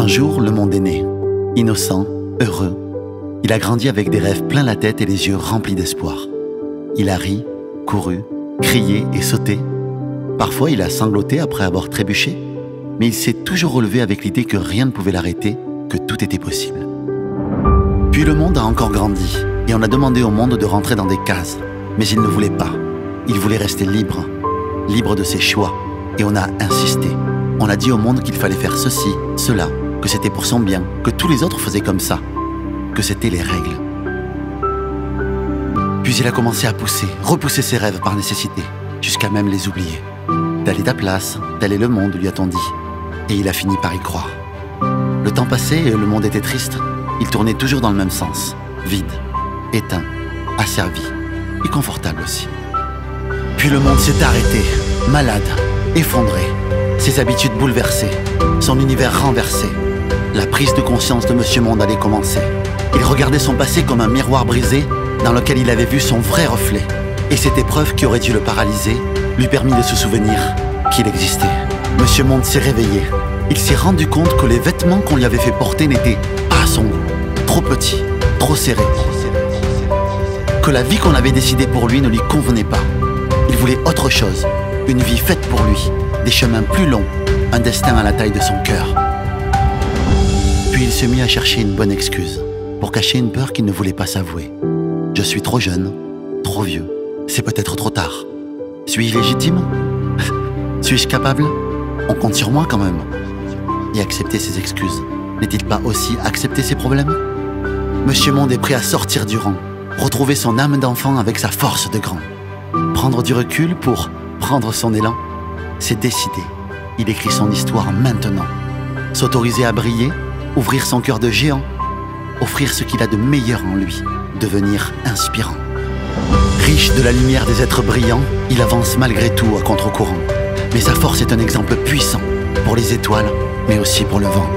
Un jour, le monde est né. Innocent, heureux. Il a grandi avec des rêves plein la tête et les yeux remplis d'espoir. Il a ri, couru, crié et sauté. Parfois, il a sangloté après avoir trébuché, mais il s'est toujours relevé avec l'idée que rien ne pouvait l'arrêter, que tout était possible. Puis le monde a encore grandi, et on a demandé au monde de rentrer dans des cases. Mais il ne voulait pas. Il voulait rester libre, libre de ses choix. Et on a insisté. On a dit au monde qu'il fallait faire ceci, cela, que c'était pour son bien, que tous les autres faisaient comme ça, que c'était les règles. Puis il a commencé à pousser, repousser ses rêves par nécessité, jusqu'à même les oublier. Telle est ta place, tel est le monde, lui a-t-on dit. Et il a fini par y croire. Le temps passait et le monde était triste. Il tournait toujours dans le même sens, vide, éteint, asservi et confortable aussi. Puis le monde s'est arrêté, malade, effondré, ses habitudes bouleversées, son univers renversé. La prise de conscience de Monsieur Monde allait commencer. Il regardait son passé comme un miroir brisé dans lequel il avait vu son vrai reflet. Et cette épreuve qui aurait dû le paralyser lui permit de se souvenir qu'il existait. Monsieur Monde s'est réveillé. Il s'est rendu compte que les vêtements qu'on lui avait fait porter n'étaient pas à son goût, trop petits, trop serrés. Que la vie qu'on avait décidée pour lui ne lui convenait pas. Il voulait autre chose, une vie faite pour lui, des chemins plus longs, un destin à la taille de son cœur. Puis il se mit à chercher une bonne excuse, pour cacher une peur qu'il ne voulait pas s'avouer. Je suis trop jeune, trop vieux, c'est peut-être trop tard. Suis-je légitime? Suis-je capable? On compte sur moi quand même. Et accepter ses excuses, n'est-il pas aussi accepter ses problèmes? Monsieur Monde est prêt à sortir du rang, retrouver son âme d'enfant avec sa force de grand. Prendre du recul pour prendre son élan, c'est décidé. Il écrit son histoire maintenant. S'autoriser à briller, ouvrir son cœur de géant, offrir ce qu'il a de meilleur en lui, devenir inspirant. Riche de la lumière des êtres brillants, il avance malgré tout à contre-courant. Mais sa force est un exemple puissant pour les étoiles, mais aussi pour le vent.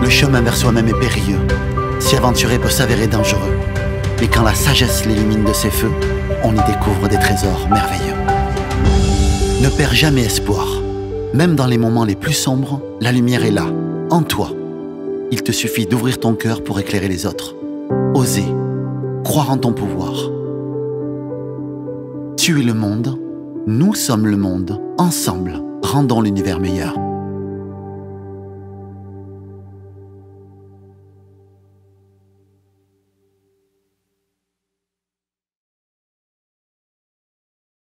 Le chemin vers soi-même est périlleux. S'y aventurer peut s'avérer dangereux. Mais quand la sagesse l'illumine de ses feux, on y découvre des trésors merveilleux. Ne perds jamais espoir. Même dans les moments les plus sombres, la lumière est là, en toi. Il te suffit d'ouvrir ton cœur pour éclairer les autres. Oser, croire en ton pouvoir. Tu es le monde, nous sommes le monde. Ensemble, rendons l'univers meilleur.